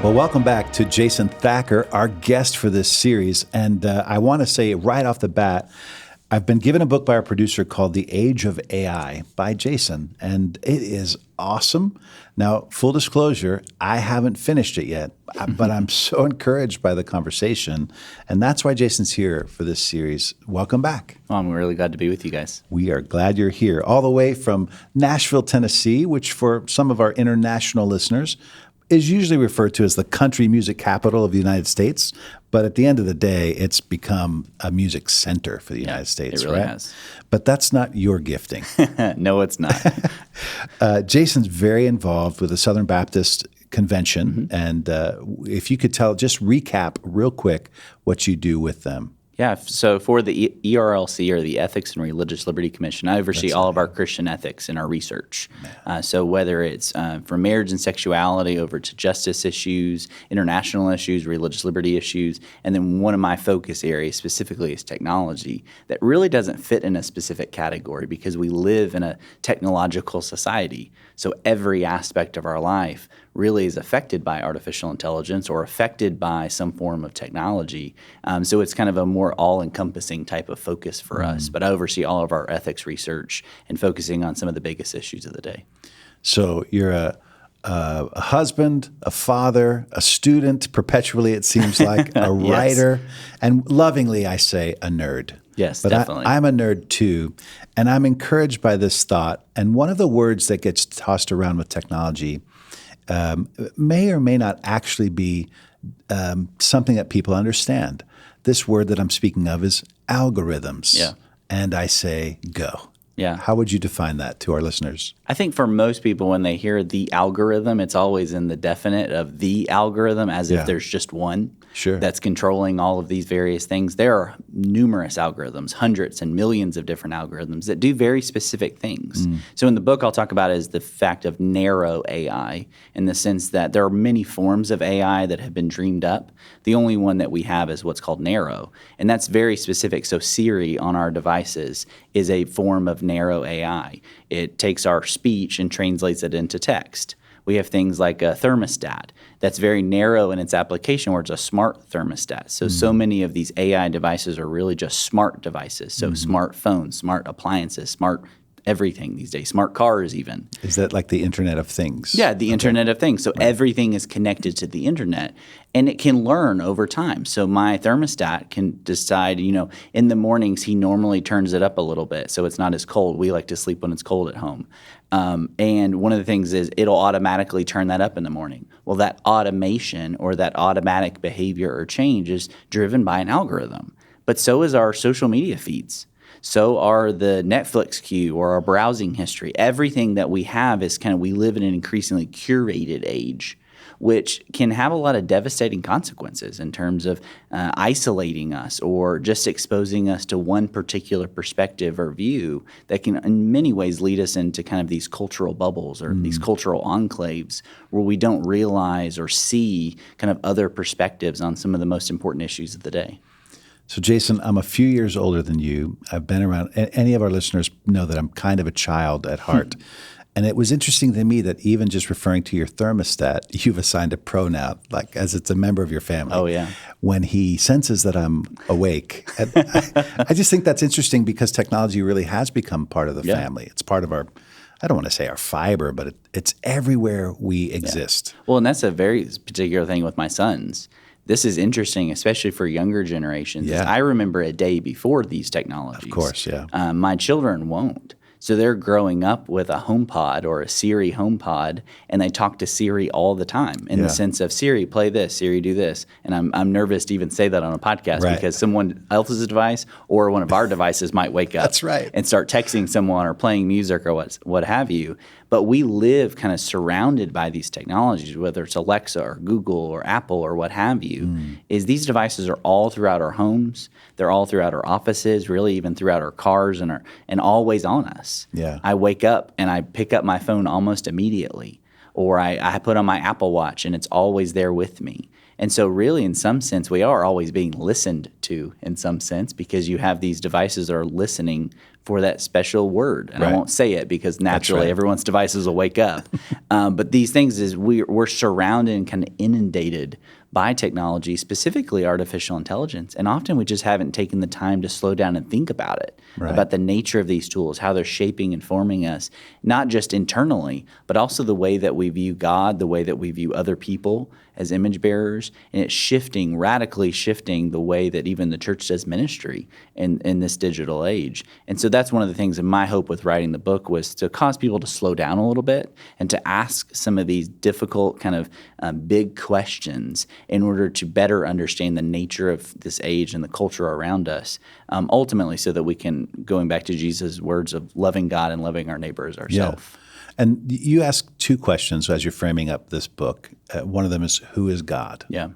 Well, welcome back to Jason Thacker, our guest for this series. And I want to say right off the bat, I've been given a book by our producer called The Age of AI by Jason, and it is awesome. Now, full disclosure, I haven't finished it yet, but I'm so encouraged by the conversation, and that's why Jason's here for this series. Welcome back. Well, I'm really glad to be with you guys. We are glad you're here, all the way from Nashville, Tennessee, which for some of our international listeners is usually referred to as the country music capital of the United States. But at the end of the day, it's become a music center for the United States, it really right? has. But that's not your gifting. No, it's not. Jason's very involved with the Southern Baptist Convention. And if you could just recap real quick what you do with them. Yeah, so for the ERLC, or the Ethics and Religious Liberty Commission, I oversee all of our Christian ethics and our research. So whether it's from marriage and sexuality over to justice issues, international issues, religious liberty issues, and then one of my focus areas specifically is technology that really doesn't fit in a specific category because we live in a technological society. So every aspect of our life really is affected by artificial intelligence or affected by some form of technology. So it's kind of a more all-encompassing type of focus for us. But I oversee all of our ethics research and focusing on some of the biggest issues of the day. So you're a husband, a father, a student, perpetually it seems like, a writer, and lovingly I say a nerd. Yes, but definitely. I'm a nerd too, and I'm encouraged by this thought. And one of the words that gets tossed around with technology may or may not actually be something that people understand. This word that I'm speaking of is algorithms. Yeah. And I say go. Yeah. How would you define that to our listeners? I think for most people, when they hear the algorithm, it's always in the definite of the algorithm as if there's just one that's controlling all of these various things. There are numerous algorithms, hundreds and millions of different algorithms that do very specific things. So in the book, I'll talk about is the fact of narrow AI in the sense that there are many forms of AI that have been dreamed up. The only one that we have is what's called narrow, and that's very specific. So Siri on our devices is a form of narrow AI. It takes our speech and translates it into text. We have things like a thermostat that's very narrow in its application, where it's a smart thermostat. So many of these AI devices are really just smart devices. So smartphones, smart appliances, smart everything these days, smart cars even. Is that like the Internet of Things? Yeah, the Internet of Things. So everything is connected to the Internet, and it can learn over time. So my thermostat can decide, in the mornings he normally turns it up a little bit so it's not as cold. We like to sleep when it's cold at home. And one of the things is it'll automatically turn that up in the morning. Well, that automation or that automatic behavior or change is driven by an algorithm. But so is our social media feeds. So are the Netflix queue or our browsing history. Everything that we have is we live in an increasingly curated age, which can have a lot of devastating consequences in terms of isolating us or just exposing us to one particular perspective or view that can in many ways lead us into these cultural bubbles or these cultural enclaves where we don't realize or see other perspectives on some of the most important issues of the day. So, Jason, I'm a few years older than you. I've been around, and any of our listeners know that I'm kind of a child at heart. And it was interesting to me that even just referring to your thermostat, you've assigned a pronoun, like as it's a member of your family. Oh, yeah. When he senses that I'm awake. And I just think that's interesting because technology really has become part of the family. It's part of our, I don't want to say our fiber, but it's everywhere we exist. Well, and that's a very particular thing with my sons. This is interesting, especially for younger generations. Yeah. I remember a day before these technologies. Of course, yeah. My children won't. So they're growing up with a HomePod or a Siri HomePod, and they talk to Siri all the time in the sense of, Siri, play this, Siri, do this. And I'm nervous to even say that on a podcast because someone else's device or one of our devices might wake up That's right. and start texting someone or playing music or what have you. But we live surrounded by these technologies, whether it's Alexa or Google or Apple or what have you, is these devices are all throughout our homes. They're all throughout our offices, really even throughout our cars and always on us. Yeah. I wake up and I pick up my phone almost immediately, or I put on my Apple Watch and it's always there with me. And so really, in some sense, we are always being listened to in some sense because you have these devices that are listening for that special word. And I won't say it because naturally everyone's devices will wake up. But these things is we're surrounded and kind of inundated by technology, specifically artificial intelligence. And often we just haven't taken the time to slow down and think about it, about the nature of these tools, how they're shaping and forming us, not just internally, but also the way that we view God, the way that we view other people as image bearers. And it's radically shifting the way that even the church does ministry in this digital age. And so that's one of the things, and my hope with writing the book was to cause people to slow down a little bit and to ask some of these difficult kind of big questions in order to better understand the nature of this age and the culture around us, ultimately so that we can, going back to Jesus' words of loving God and loving our neighbor as ourselves. Yeah. And you ask two questions as you're framing up this book. One of them is, who is God? Yeah.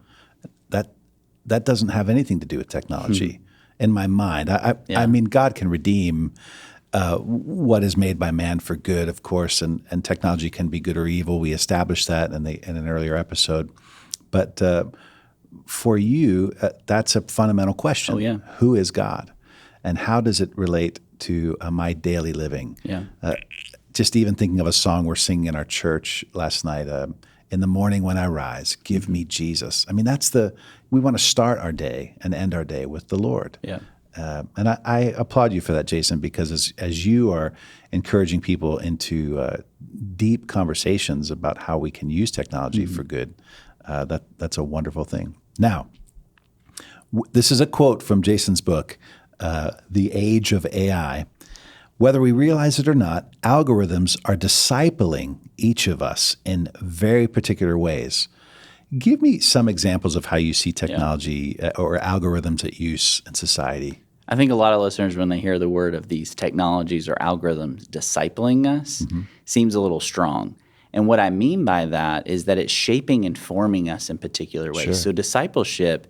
That doesn't have anything to do with technology in my mind. I mean, God can redeem what is made by man for good, of course, and technology can be good or evil. We established that in an earlier episode. But for you, that's a fundamental question. Oh, yeah. Who is God? And how does it relate to my daily living? Yeah. Just even thinking of a song we're singing in our church last night, in the morning when I rise, give me Jesus. I mean, we want to start our day and end our day with the Lord. Yeah. And I applaud you for that, Jason, because as you are encouraging people into deep conversations about how we can use technology for good, that's a wonderful thing. Now, this is a quote from Jason's book, The Age of AI. Whether we realize it or not, algorithms are discipling each of us in very particular ways. Give me some examples of how you see technology or algorithms at use in society. I think a lot of listeners, when they hear the word of these technologies or algorithms discipling us, seems a little strong. And what I mean by that is that it's shaping and forming us in particular ways. Sure. So discipleship,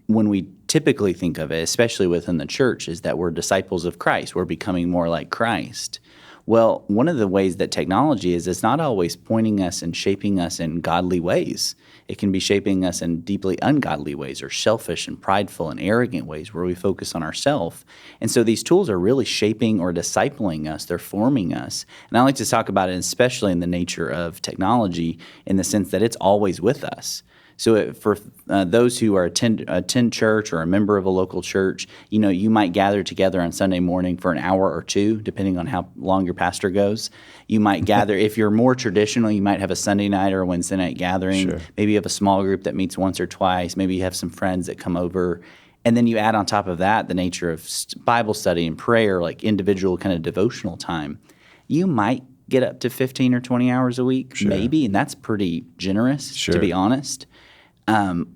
when we typically think of it, especially within the church, is that we're disciples of Christ. We're becoming more like Christ. Well, one of the ways that technology is, it's not always pointing us and shaping us in godly ways. It can be shaping us in deeply ungodly ways, or selfish and prideful and arrogant ways where we focus on ourselves. And so these tools are really shaping or discipling us. They're forming us. And I like to talk about it, especially in the nature of technology, in the sense that it's always with us. So for those who attend church or a member of a local church, you might gather together on Sunday morning for an hour or two, depending on how long your pastor goes. You might gather, if you're more traditional, you might have a Sunday night or a Wednesday night gathering. Sure. Maybe you have a small group that meets once or twice. Maybe you have some friends that come over. And then you add on top of that the nature of Bible study and prayer, like individual kind of devotional time. You might get up to 15 or 20 hours a week, maybe, and that's pretty generous, to be honest.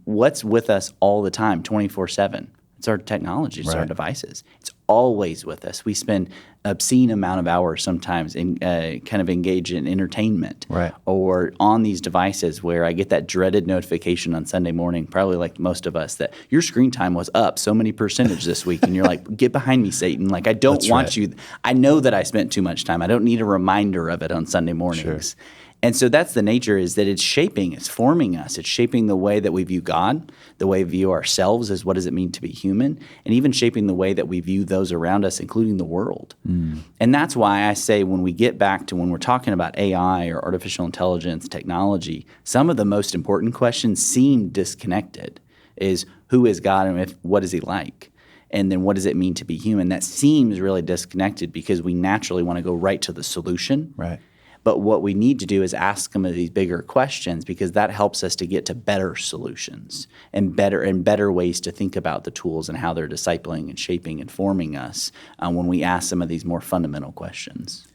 What's with us all the time, 24/7? It's our technology, it's our devices. It's always with us. We spend obscene amount of hours sometimes in kind of engage in entertainment or on these devices, where I get that dreaded notification on Sunday morning, probably like most of us, that your screen time was up so many percentage this week. And you're like, get behind me, Satan. Like, I don't want you. I know that I spent too much time. I don't need a reminder of it on Sunday mornings. Sure. And so that's the nature, is that it's shaping, it's forming us. It's shaping the way that we view God, the way we view ourselves as what does it mean to be human, and even shaping the way that we view those around us, including the world. And that's why I say, when we get back to when we're talking about AI or artificial intelligence, technology, some of the most important questions seem disconnected. Is, who is God, and what is he like? And then what does it mean to be human? That seems really disconnected, because we naturally want to go right to the solution. Right. But what we need to do is ask some of these bigger questions, because that helps us to get to better solutions and better ways to think about the tools and how they're discipling and shaping and forming us when we ask some of these more fundamental questions.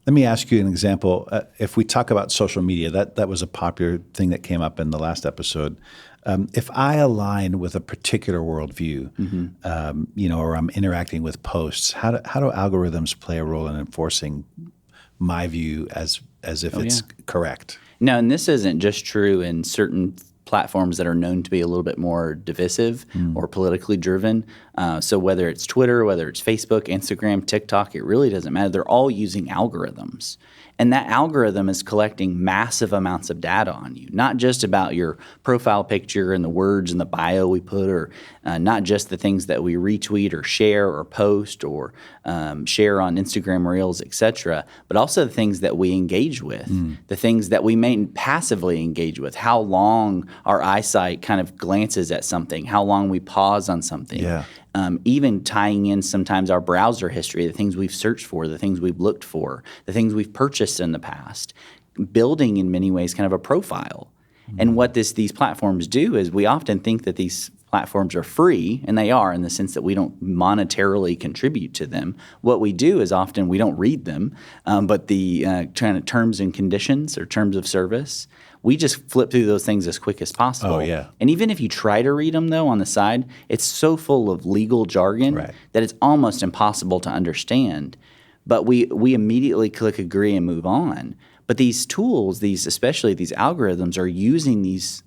Let me ask you an example. If we talk about social media, that was a popular thing that came up in the last episode. If I align with a particular worldview, or I'm interacting with posts, how do algorithms play a role in enforcing my view as if it's correct? No, and this isn't just true in certain platforms that are known to be a little bit more divisive or politically driven. So whether it's Twitter, whether it's Facebook, Instagram, TikTok, it really doesn't matter. They're all using algorithms. And that algorithm is collecting massive amounts of data on you, not just about your profile picture and the words and the bio we put, or not just the things that we retweet or share or post or share on Instagram Reels, etc., but also the things that we engage with, the things that we may passively engage with, how long our eyesight kind of glances at something, how long we pause on something. Yeah. Even tying in sometimes our browser history, the things we've searched for, the things we've looked for, the things we've purchased in the past, building in many ways kind of a profile. And what these platforms do is we often think that these platforms are free, and they are in the sense that we don't monetarily contribute to them. What we do is often we don't read them, but the kind of terms and conditions or terms of service, we just flip through those things as quick as possible. Oh, yeah. And even if you try to read them, though, on the side, it's so full of legal jargon that it's almost impossible to understand. But we immediately click agree and move on. But these tools, especially these algorithms, are using these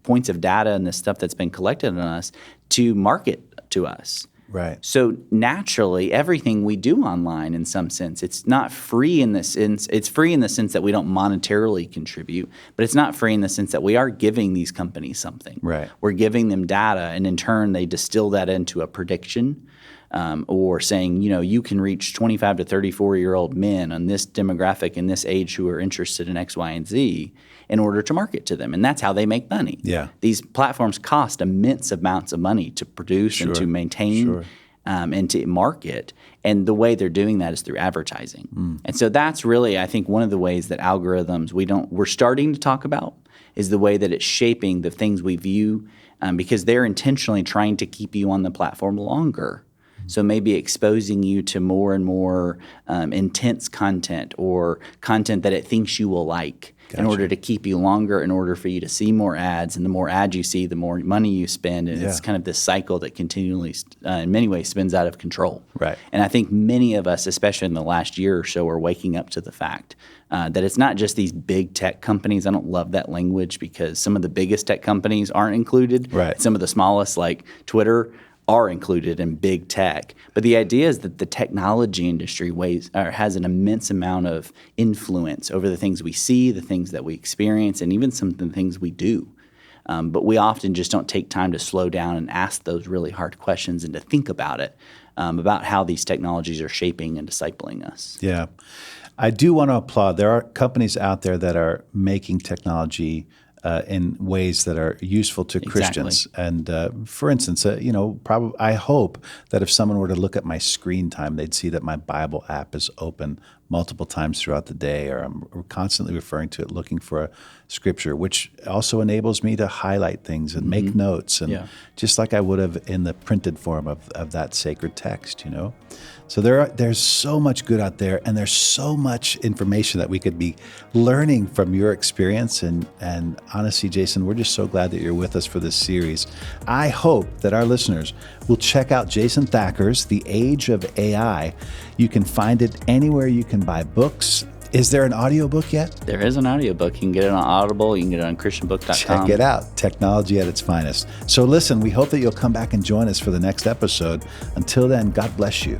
points of data and this stuff that's been collected on us to market to us. Right. So naturally, everything we do online, in some sense, it's not free in the sense. It's free in the sense that we don't monetarily contribute, but it's not free in the sense that we are giving these companies something. Right. We're giving them data, and in turn, they distill that into a prediction. Or saying, you can reach 25 to 34-year-old men on this demographic and this age who are interested in X, Y, and Z in order to market to them. And that's how they make money. Yeah. These platforms cost immense amounts of money to produce and to maintain and to market. And the way they're doing that is through advertising. And so that's really, I think, one of the ways that algorithms we're starting to talk about is the way that it's shaping the things we view because they're intentionally trying to keep you on the platform longer. So maybe exposing you to more and more intense content or content that it thinks you will like in order to keep you longer, in order for you to see more ads. And the more ads you see, the more money you spend. And it's kind of this cycle that continually, in many ways, spins out of control. Right. And I think many of us, especially in the last year or so, are waking up to the fact that it's not just these big tech companies. I don't love that language because some of the biggest tech companies aren't included. Right. Some of the smallest, like Twitter, are included in big tech. But the idea is that the technology industry has an immense amount of influence over the things we see, the things that we experience, and even some of the things we do. But we often just don't take time to slow down and ask those really hard questions and to think about it, about how these technologies are shaping and discipling us. Yeah. I do want to applaud. There are companies out there that are making technology in ways that are useful to Christians. And for instance, I hope that if someone were to look at my screen time, they'd see that my Bible app is open multiple times throughout the day, or I'm constantly referring to it, looking for a scripture, which also enables me to highlight things and make notes, and just like I would have in the printed form of that sacred text, So there's so much good out there, and there's so much information that we could be learning from your experience. And honestly, Jason, we're just so glad that you're with us for this series. I hope that our listeners will check out Jason Thacker's The Age of AI. You can find it anywhere you can buy books. Is there an audiobook yet? There is an audiobook. You can get it on Audible. You can get it on christianbook.com. Check it out. Technology at its finest. So listen, we hope that you'll come back and join us for the next episode. Until then, God bless you.